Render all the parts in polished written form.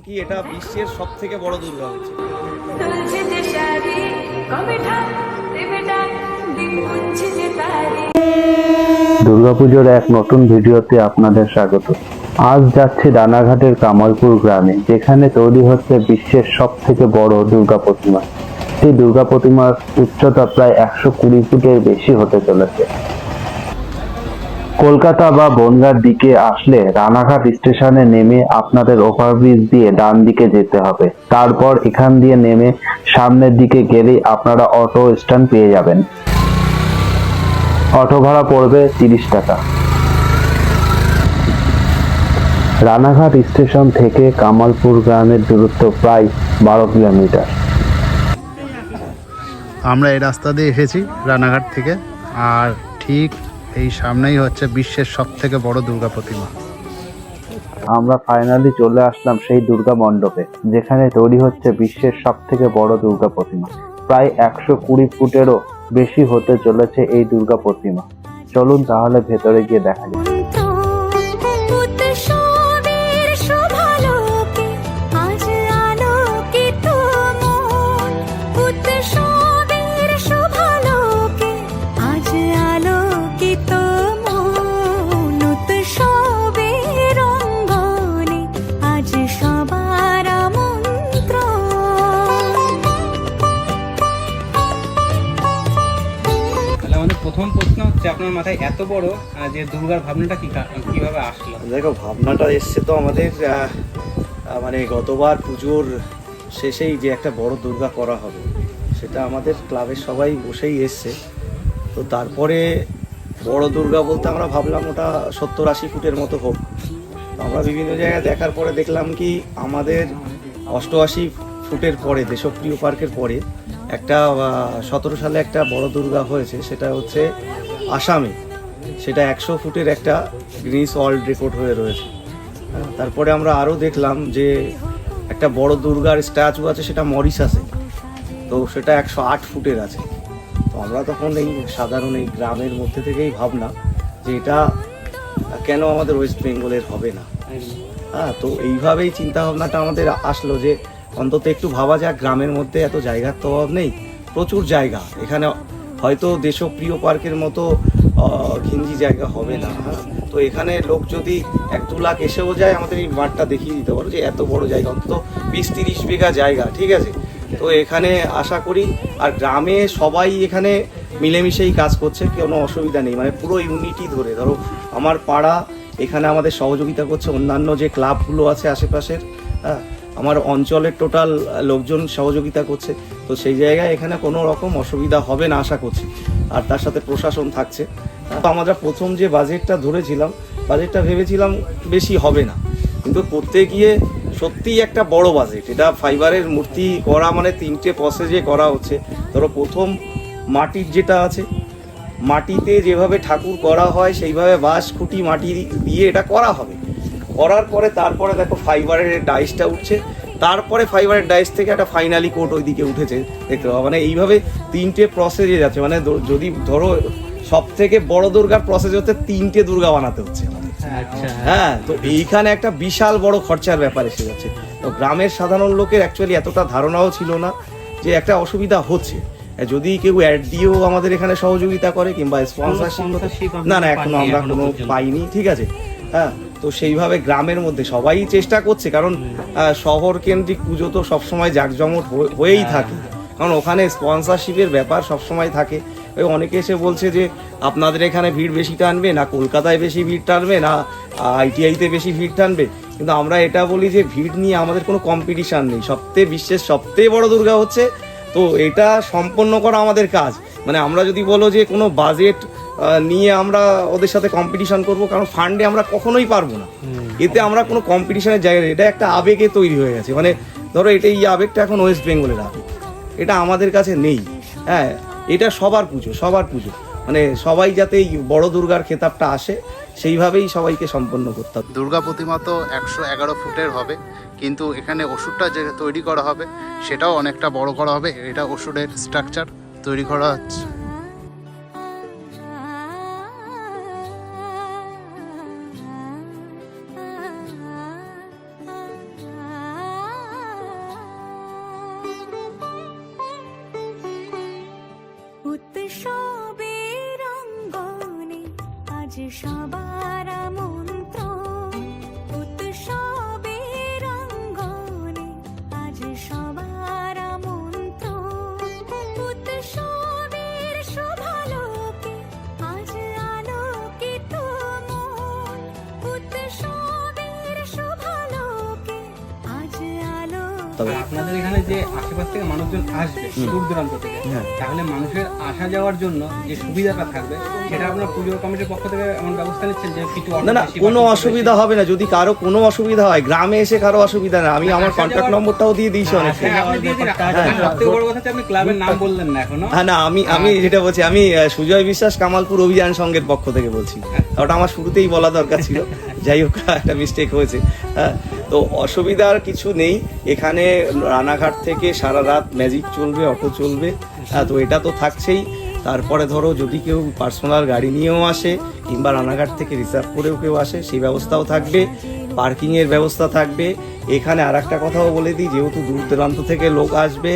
কি এটা বিশ্বের সবথেকে বড় দুর্গা হচ্ছে। দুর্গাপুজোর এক নতুন ভিডিওতে আপনাদের স্বাগত। আজ যাচ্ছি রানাঘাটের কামালপুর গ্রামে, যেখানে তৈরি হচ্ছে বিশ্বের সবথেকে বড় দুর্গা প্রতিমা। এই দুর্গা প্রতিমার উচ্চতা প্রায় 120 ফুটের বেশি হতে চলেছে। কলকাতা বা বনগাঁর দিকে আসলে রানাঘাট স্টেশনে নেমে আপনাদের ওভারব্রিজ দিয়ে ডান দিকে যেতে হবে। তারপর এখান দিয়ে নেমে সামনের দিকে গেলেই আপনারা অটো স্ট্যান্ড পেয়ে যাবেন। অটো ভাড়া পড়বে 30 টাকা। রানাঘাট স্টেশন থেকে কামালপুর গ্রামের দূরত্ব প্রায় 12 কিলোমিটার। আমরা এই রাস্তা দিয়ে এসেছি রানাঘাট থেকে, আর ঠিক এই সামনেই হচ্ছে বিশ্বের সবথেকে বড় দুর্গা প্রতিমা। আমরা ফাইনালি চলে আসলাম সেই দুর্গা মণ্ডপে, যেখানে তৈরি হচ্ছে বিশ্বের সবথেকে বড় দুর্গা প্রতিমা। প্রায় 120 ফুটেরও বেশি হতে চলেছে এই দুর্গা প্রতিমা। চলুন তাহলে ভেতরে গিয়ে দেখা যাক। প্রথম প্রশ্ন হচ্ছে, আপনার মাথায় এত বড় যে দুর্গার ভাবনাটা কিভাবে আসলো? দেখো, ভাবনাটা এসছে তো আমাদের মানে গতবার পুজোর শেষেই যে একটা বড় দুর্গা করা হবে, সেটা আমাদের ক্লাবের সবাই বসেই এসছে। তো তারপরে বড় দুর্গা বলতে আমরা ভাবলাম ওটা 70-80 ফুটের মতো হোক। তো আমরা বিভিন্ন জায়গায় দেখার পরে দেখলাম কি, আমাদের 88 ফুটের পরে দেশপ্রিয় পার্কের পরে একটা 17 সালে একটা বড় দুর্গা হয়েছে, সেটা হচ্ছে আসামে। সেটা 100 ফুটের একটা গিনেস ওয়ার্ল্ড রেকর্ড হয়ে রয়েছে। তারপরে আমরা আরও দেখলাম যে একটা বড় দুর্গার স্ট্যাচু আছে, সেটা মরিশাসে। তো সেটা 108 ফুটের আছে। তো আমরা তখন এই সাধারণ এই গ্রামের মধ্যে থেকেই ভাবনা যে এটা কেন আমাদের ওয়েস্ট বেঙ্গলের হবে না। তো এইভাবেই চিন্তা ভাবনাটা আমাদের আসলো যে অন্তত একটু ভাবা যাক, গ্রামের মধ্যে এত জায়গার তো অভাব নেই, প্রচুর জায়গা এখানে। হয়তো দেশপ্রিয় পার্কের মতো ঘিঞ্জি জায়গা হবে না, তো এখানে লোক যদি 1-2 লাখ এসেও যায়, আমাদের এই মাঠটা দেখিয়ে দিতে পারো যে এত বড় জায়গা, অন্তত 20-30 বিঘা জায়গা, ঠিক আছে। তো এখানে আশা করি, আর গ্রামে সবাই এখানে মিলেমিশেই কাজ করছে, কোনো অসুবিধা নেই, মানে পুরো ইউনিটি ধরে। ধরো আমার পাড়া এখানে আমাদের সহযোগিতা করছে, অন্যান্য যে ক্লাবগুলো আছে আশেপাশের, আমার অঞ্চলের টোটাল লোকজন সহযোগিতা করছে। তো সেই জায়গায় এখানে কোনো রকম অসুবিধা হবে না আশা করছি। আর তার সাথে প্রশাসন থাকছে। তো আমরা প্রথম যে বাজেটটা ধরেছিলাম, বাজেটটা ভেবেছিলাম বেশি হবে না, কিন্তু করতে গিয়ে সত্যিই একটা বড় বাজেট। এটা ফাইবারের মূর্তি করা মানে 3টে প্রসেসে করা হচ্ছে। ধরো প্রথম মাটির যেটা আছে, মাটিতে যেভাবে ঠাকুর করা হয় সেইভাবে বাঁশ খুঁটি মাটি দিয়ে এটা করা হবে। করার পরে তারপরে দেখো ফাইবারের ডাইসটা উঠছে, তারপরে ফাইবারের ডাইস থেকে একটা ফাইনালি কোট ওইদিকে উঠেছে, দেখতে পাবো। মানে এইভাবে 3টে প্রসেসে যাচ্ছে। মানে যদি ধরো সব থেকে বড় দুর্গার প্রসেস হচ্ছে 3টে দুর্গা বানাতে হচ্ছে আমাদের। হ্যাঁ, তো এইখানে একটা বিশাল বড় খরচার ব্যাপার এসে যাচ্ছে। তো গ্রামের সাধারণ লোকের অ্যাকচুয়ালি এতটা ধারণাও ছিল না যে একটা অসুবিধা হচ্ছে। যদি কেউ অ্যাড দিয়েও আমাদের এখানে সহযোগিতা করে কিংবা স্পন্সরশিপ, না এখনো আমরা কোনো পাইনি, ঠিক আছে। হ্যাঁ, তো সেইভাবে গ্রামের মধ্যে সবাই চেষ্টা করছে, কারণ শহর কেন্দ্রিক পুজো তো সবসময় জাঁকজমট হয়েই থাকে, কারণ ওখানে স্পন্সরশিপের ব্যাপার সবসময় থাকে। ওই অনেকে এসে বলছে যে আপনাদের এখানে ভিড় বেশি টানবে না, কলকাতায় বেশি ভিড় টানবে না, ITIতে বেশি ভিড় টানবে। কিন্তু আমরা এটা বলি যে ভিড় নিয়ে আমাদের কোনো কম্পিটিশান নেই। বিশ্বের সবথেকে বড় দুর্গা হচ্ছে, তো এটা সম্পন্ন করা আমাদের কাজ। মানে আমরা যদি বলো যে কোনো বাজেট নিয়ে আমরা ওদের সাথে কম্পিটিশন করব, কারণ ফান্ডে আমরা কখনোই পারবো না। এতে আমরা কোনো কম্পিটিশনের জায়গায়, এটা একটা আবেগে তৈরি হয়ে গেছে। মানে ধরো এই আবেগটা এখন ওয়েস্ট বেঙ্গলের আবেগ, এটা আমাদের কাছে নেই। হ্যাঁ, এটা সবার পুজো, মানে সবাই যাতে এই বড় দুর্গার খেতাবটা আসে, সেইভাবেই সবাইকে সম্পন্ন করতে হবে। দুর্গা প্রতিমা তো 111 ফুটের হবে, কিন্তু এখানে ওষুধটা যে তৈরি করা হবে সেটাও অনেকটা বড় করা হবে। এটা ওষুধের স্ট্রাকচার তৈরি করা হচ্ছে। সবার আমন্ত্রণ উৎসবের অঙ্গনে, আজ সবার আমন্ত্রণ উৎসবের শোভালোকে, আজ আলোকিত মন উৎসবের শোভালোকে, আজ আলো। তবে আপনাদের এখানে যে আশেপাশ থেকে মানুষজন আসবে দূর দূরান্ত থেকে, হ্যাঁ। তাহলে মানুষের আসা যাওয়ার জন্য যে সুবিধাটা থাকবে সেটা আপনার পুজো কমিটির পক্ষ থেকে এমন ব্যবস্থা নিচ্ছেন যে কিছু অটো না না, বেশি বা কোনো টোটো অসুবিধা হবে না। যদি কারো কোনো অসুবিধা হয়, গ্রামে এসে কারো অসুবিধা না, আমি আমার আসা কন্ট্যাক্ট যাওয়ার- নম্বরটাও দিয়ে দিয়েছি বেশি? অনেকে। হ্যাঁ, আপনি দিয়ে দিন। আর সবথেকে বড় কথা হচ্ছে আপনি ক্লাবের নাম বললেন না এখনো। হ্যাঁ না, আমি যেটা বলছি, আমি সুজয় বিশ্বাস কামালপুর অভিযান সংঘের পক্ষ থেকে বলছি। ওটা আমার শুরুতেই বলা দরকার ছিল, যাই হোক একটা মিস্টেক হয়েছে। হ্যাঁ, তো অসুবিধার কিছু নেই। এখানে রানাঘাট থেকে সারা রাত ম্যাজিক চলবে, অটো চলবে। হ্যাঁ, তো এটা তো থাকছেই। তারপরে ধরো যদি কেউ পার্সোনাল গাড়ি নিয়েও আসে কিংবা রানাঘাট থেকে রিজার্ভ করেও কেউ আসে, সেই ব্যবস্থাও থাকবে, পার্কিংয়ের ব্যবস্থা থাকবে। এখানে আর একটা কথাও বলে দিই, যেহেতু দূর দূরান্ত থেকে লোক আসবে,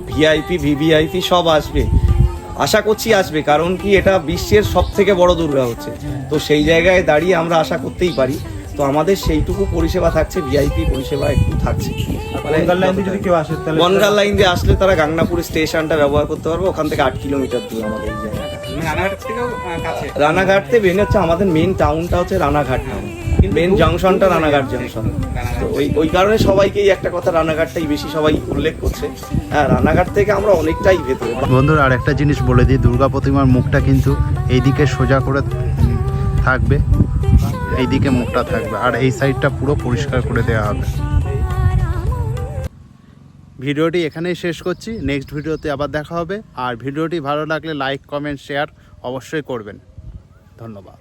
ভিআইপি ভিভিআইপি সব আসবে, আশা করছি আসবে। কারণ কি, এটা বিশ্বের সব থেকে বড় দুর্গা হচ্ছে, তো সেই জায়গায় দাঁড়িয়ে আমরা আশা করতেই পারি। তো আমাদের সেইটুকু পরিষেবা থাকছে, ভিআইপি পরিষেবা একটু থাকছে। বনগাঁ লাইন দিয়ে যদি কেউ আসে তাহলে বনগাঁ লাইন দিয়ে আসলে তারা গাংনাপুর স্টেশনটা ব্যবহার করতে পারবে। ওখান থেকে 8 কিলোমিটার দূর আমাদের এই জায়গাটা। মানে রানাঘাট থেকেও কাছে। রানাঘাট থেকে মেন হচ্ছে আমাদের মেন টাউনটা হচ্ছে রানাঘাট টাউন, মেন জংশনটা রানাঘাট জংশন। তো ওই কারণে সবাইকেই একটা কথা, রানাঘাটটাই বেশি সবাই উল্লেখ করছে। হ্যাঁ, রানাঘাট থেকে আমরা অনেকটাই ভেতরে। বন্ধুরা আর একটা জিনিস বলে দিই, দুর্গা প্রতিমার মুখটা কিন্তু এইদিকে সোজা করে থাকবে, এইদিকে মুখটা থাকবে, আর এই সাইডটা পুরো পরিষ্কার করে দেওয়া হবে। ভিডিওটি এখানেই শেষ করছি, নেক্সট ভিডিওতে আবার দেখা হবে। আর ভিডিওটি ভালো লাগলে লাইক, কমেন্ট, শেয়ার অবশ্যই করবেন। ধন্যবাদ।